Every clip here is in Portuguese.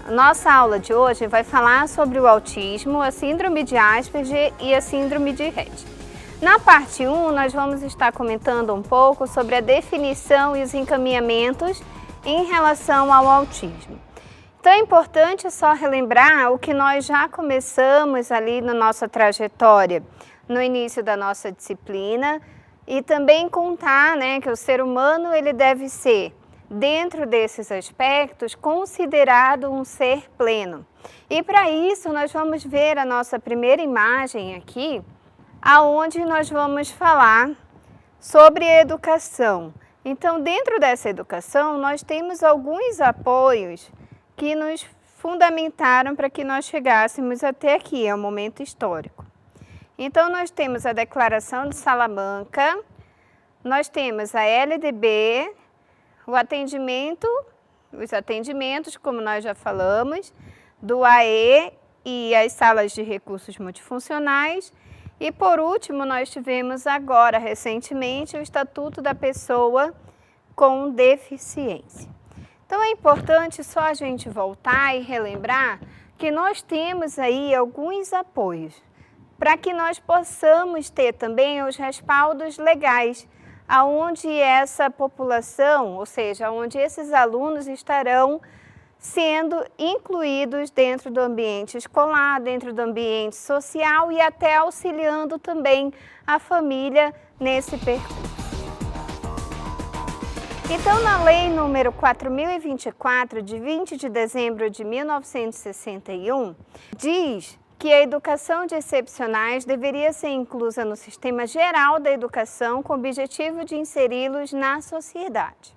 Nossa aula de hoje vai falar sobre o autismo, a síndrome de Asperger e a síndrome de Rett. Na parte 1, nós vamos estar comentando um pouco sobre a definição e os encaminhamentos em relação ao autismo. Então é importante só relembrar o que nós já começamos ali na nossa trajetória, no início da nossa disciplina, e também contar, que o ser humano ele deve ser, dentro desses aspectos, considerado um ser pleno. E para isso nós vamos ver a nossa primeira imagem aqui, aonde nós vamos falar sobre educação. Então, dentro dessa educação, nós temos alguns apoios que nos fundamentaram para que nós chegássemos até aqui, ao momento histórico. Então, nós temos a Declaração de Salamanca, nós temos a LDB, os atendimentos, como nós já falamos, do AE e as salas de recursos multifuncionais. E por último, nós tivemos agora, recentemente, o Estatuto da Pessoa com Deficiência. Então é importante só a gente voltar e relembrar que nós temos aí alguns apoios para que nós possamos ter também os respaldos legais, aonde essa população, ou seja, onde esses alunos estarão sendo incluídos dentro do ambiente escolar, dentro do ambiente social e até auxiliando também a família nesse percurso. Então, na Lei número 4.024, de 20 de dezembro de 1961, diz que a educação de excepcionais deveria ser inclusa no sistema geral da educação com o objetivo de inseri-los na sociedade.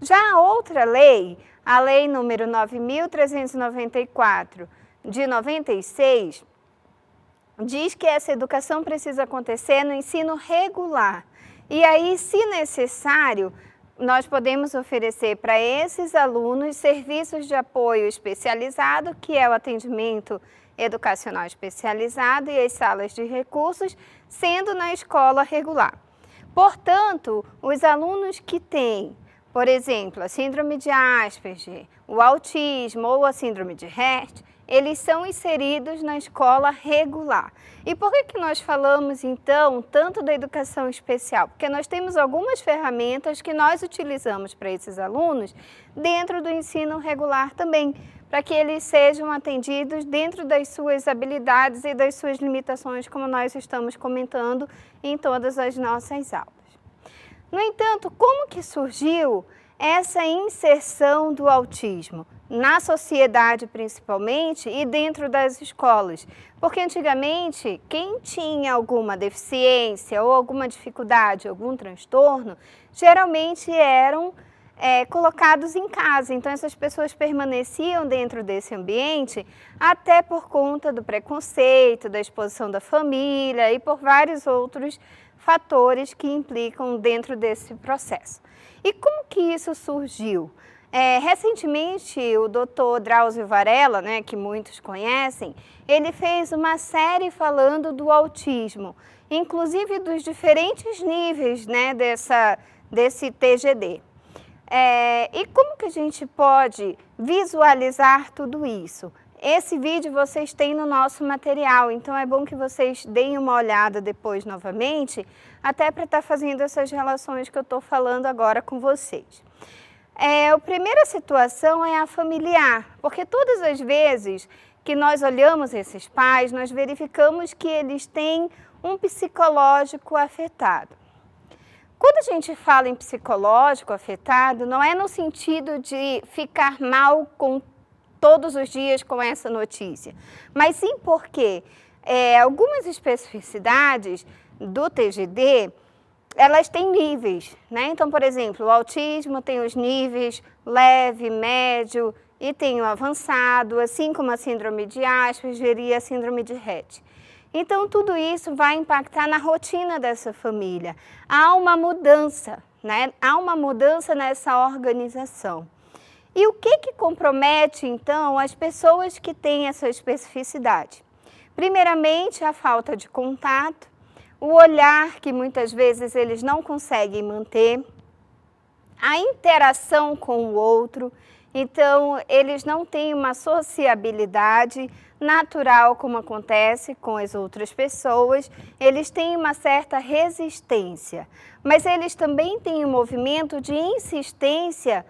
Já a outra lei, a Lei número 9.394, de 96, diz que essa educação precisa acontecer no ensino regular. E aí, se necessário, nós podemos oferecer para esses alunos serviços de apoio especializado, que é o atendimento educacional especializado e as salas de recursos, sendo na escola regular. Portanto, os alunos que têm, por exemplo, a síndrome de Asperger, o autismo ou a síndrome de Rett, eles são inseridos na escola regular. E por que nós falamos, então, tanto da educação especial? Porque nós temos algumas ferramentas que nós utilizamos para esses alunos dentro do ensino regular também, para que eles sejam atendidos dentro das suas habilidades e das suas limitações, como nós estamos comentando em todas as nossas aulas. No entanto, como que surgiu essa inserção do autismo? Na sociedade principalmente e dentro das escolas. Porque antigamente, quem tinha alguma deficiência ou alguma dificuldade, algum transtorno, geralmente eram colocados em casa. Então essas pessoas permaneciam dentro desse ambiente até por conta do preconceito, da exposição da família e por vários outros fatores que implicam dentro desse processo. E como que isso surgiu? Recentemente, o Dr. Drauzio Varela, que muitos conhecem, ele fez uma série falando do autismo, inclusive dos diferentes níveis desse TGD. E como que a gente pode visualizar tudo isso? Esse vídeo vocês têm no nosso material, então é bom que vocês deem uma olhada depois novamente, até para estar fazendo essas relações que eu estou falando agora com vocês. A primeira situação é a familiar, porque todas as vezes que nós olhamos esses pais, nós verificamos que eles têm um psicológico afetado. Quando a gente fala em psicológico afetado, não é no sentido de ficar mal todos os dias com essa notícia, mas sim porque algumas especificidades do TGD, elas têm níveis, Então, por exemplo, o autismo tem os níveis leve, médio e tem o avançado, assim como a síndrome de Asperger e a síndrome de Rett. Então, tudo isso vai impactar na rotina dessa família. Há uma mudança, Há uma mudança nessa organização. E o que compromete, então, as pessoas que têm essa especificidade? Primeiramente, a falta de contato, o olhar que muitas vezes eles não conseguem manter, a interação com o outro Então, eles não têm uma sociabilidade natural como acontece com as outras pessoas, eles têm uma certa resistência, mas eles também têm um movimento de insistência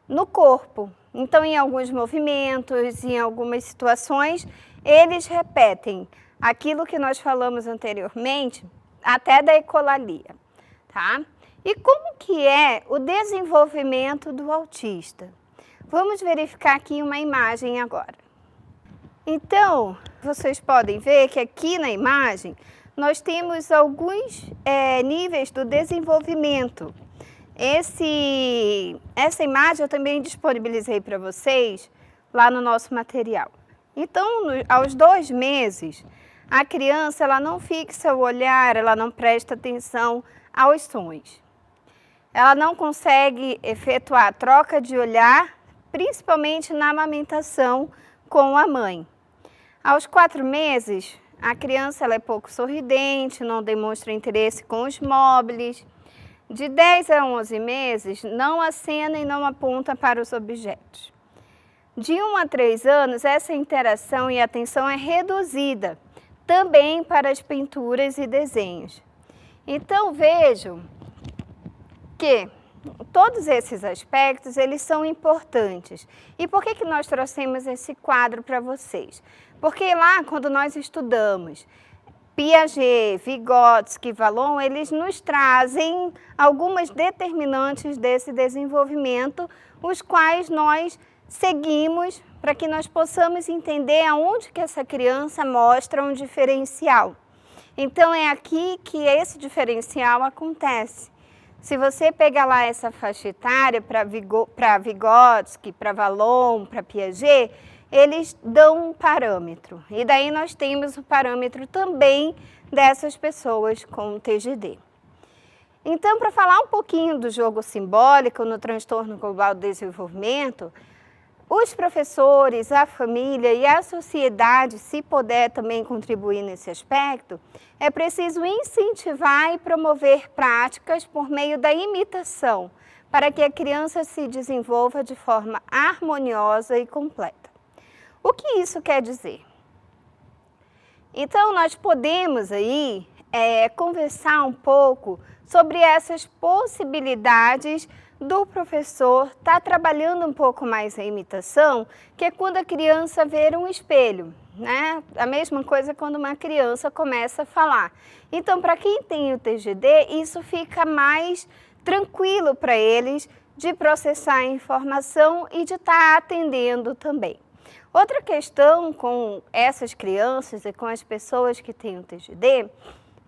no corpo. Então, em alguns movimentos, em algumas situações, eles repetem aquilo que nós falamos anteriormente, até da ecolalia, tá? E como que é o desenvolvimento do autista? Vamos verificar aqui uma imagem agora. Então, vocês podem ver que aqui na imagem nós temos alguns níveis do desenvolvimento. Essa imagem eu também disponibilizei para vocês lá no nosso material. Então, aos 2 meses, a criança ela não fixa o olhar, ela não presta atenção aos sons. Ela não consegue efetuar a troca de olhar, principalmente na amamentação com a mãe. Aos 4 meses, a criança ela é pouco sorridente, não demonstra interesse com os móveis. De 10 a 11 meses, não acena e não aponta para os objetos. De 1 a 3 anos, essa interação e atenção é reduzida, também para as pinturas e desenhos. Então, vejam que todos esses aspectos, eles são importantes. E por que nós trouxemos esse quadro para vocês? Porque lá, quando nós estudamos Piaget, Vygotsky, Vallon, eles nos trazem algumas determinantes desse desenvolvimento, os quais nós seguimos para que nós possamos entender aonde que essa criança mostra um diferencial. Então, é aqui que esse diferencial acontece. Se você pegar lá essa faixa etária para Vygotsky, para Vallon, para Piaget, eles dão um parâmetro. E daí nós temos o parâmetro também dessas pessoas com TGD. Então, para falar um pouquinho do jogo simbólico no transtorno global do desenvolvimento, os professores, a família e a sociedade, se puder também contribuir nesse aspecto, é preciso incentivar e promover práticas por meio da imitação, para que a criança se desenvolva de forma harmoniosa e completa. O que isso quer dizer? Então, nós podemos aí conversar um pouco sobre essas possibilidades do professor estar trabalhando um pouco mais a imitação, que é quando a criança vê um espelho, né? A mesma coisa quando uma criança começa a falar. Então, para quem tem o TGD, isso fica mais tranquilo para eles de processar a informação e de estar atendendo também. Outra questão com essas crianças e com as pessoas que têm o TGD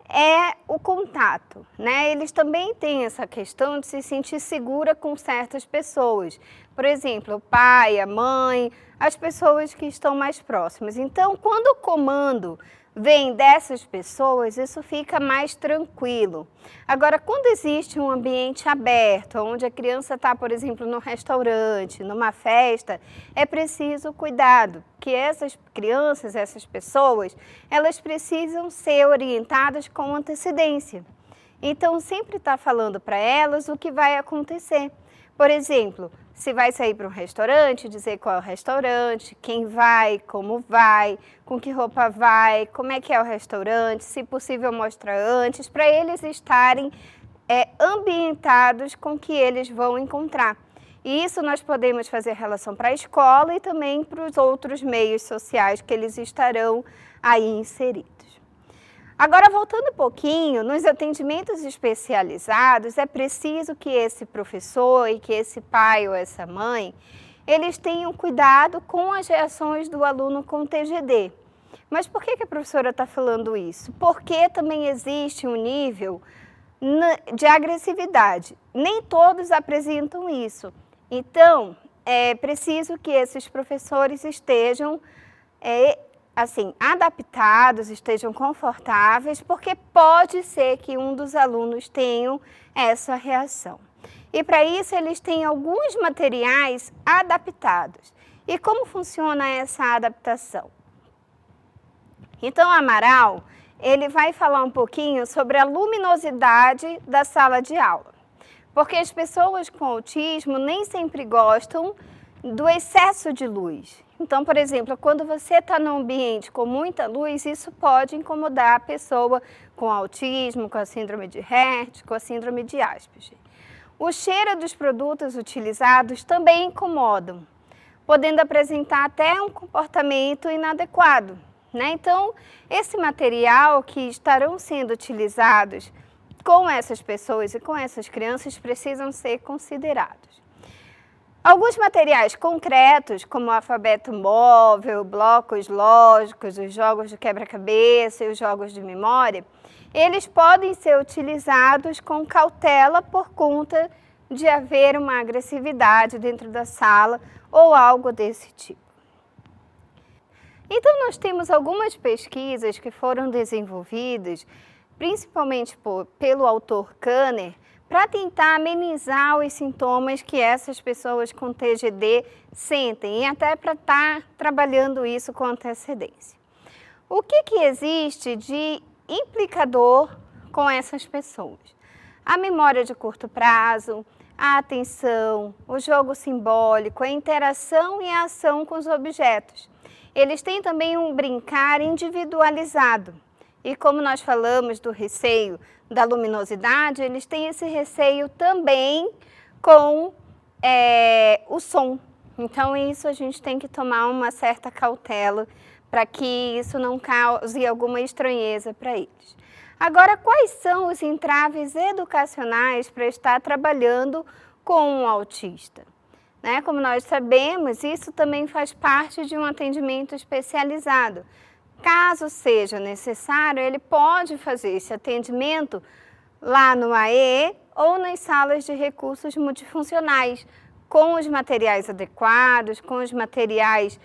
é o contato, né? Eles também têm essa questão de se sentir segura com certas pessoas. Por exemplo, o pai, a mãe, as pessoas que estão mais próximas. Então, quando o comando vem dessas pessoas, isso fica mais tranquilo. Agora, quando existe um ambiente aberto, onde a criança está, por exemplo, num restaurante, numa festa, é preciso cuidado, que essas crianças, essas pessoas, elas precisam ser orientadas com antecedência. Então, sempre está falando para elas o que vai acontecer. Por exemplo, se vai sair para um restaurante, dizer qual é o restaurante, quem vai, como vai, com que roupa vai, como é que é o restaurante, se possível mostrar antes, para eles estarem ambientados com o que eles vão encontrar. E isso nós podemos fazer relação para a escola e também para os outros meios sociais que eles estarão aí inseridos. Agora, voltando um pouquinho, nos atendimentos especializados, é preciso que esse professor e que esse pai ou essa mãe, eles tenham cuidado com as reações do aluno com TGD. Mas por que a professora está falando isso? Porque também existe um nível de agressividade. Nem todos apresentam isso. Então, é preciso que esses professores estejam adaptados, estejam confortáveis, porque pode ser que um dos alunos tenha essa reação. E para isso eles têm alguns materiais adaptados. E como funciona essa adaptação? Então, o Amaral, ele vai falar um pouquinho sobre a luminosidade da sala de aula. Porque as pessoas com autismo nem sempre gostam do excesso de luz. Então, por exemplo, quando você está num ambiente com muita luz, isso pode incomodar a pessoa com autismo, com a síndrome de Rett, com a síndrome de Asperger. O cheiro dos produtos utilizados também incomodam, podendo apresentar até um comportamento inadequado, né? Então, esse material que estarão sendo utilizados com essas pessoas e com essas crianças precisam ser considerados. Alguns materiais concretos, como o alfabeto móvel, blocos lógicos, os jogos de quebra-cabeça e os jogos de memória, eles podem ser utilizados com cautela por conta de haver uma agressividade dentro da sala ou algo desse tipo. Então, nós temos algumas pesquisas que foram desenvolvidas, principalmente pelo autor Kanner, para tentar amenizar os sintomas que essas pessoas com TGD sentem e até para estar trabalhando isso com antecedência. O que existe de implicador com essas pessoas? A memória de curto prazo, a atenção, o jogo simbólico, a interação e a ação com os objetos. Eles têm também um brincar individualizado. E como nós falamos do receio da luminosidade, eles têm esse receio também com o som. Então, isso a gente tem que tomar uma certa cautela para que isso não cause alguma estranheza para eles. Agora, quais são os entraves educacionais para estar trabalhando com um autista? Né? Como nós sabemos, isso também faz parte de um atendimento especializado. Caso seja necessário, ele pode fazer esse atendimento lá no AE ou nas salas de recursos multifuncionais, com os materiais adequados, com os materiais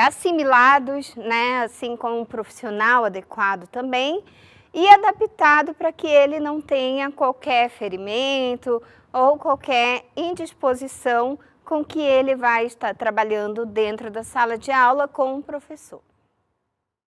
assimilados, né, assim como um profissional adequado também, e adaptado para que ele não tenha qualquer ferimento ou qualquer indisposição com que ele vai estar trabalhando dentro da sala de aula com o professor.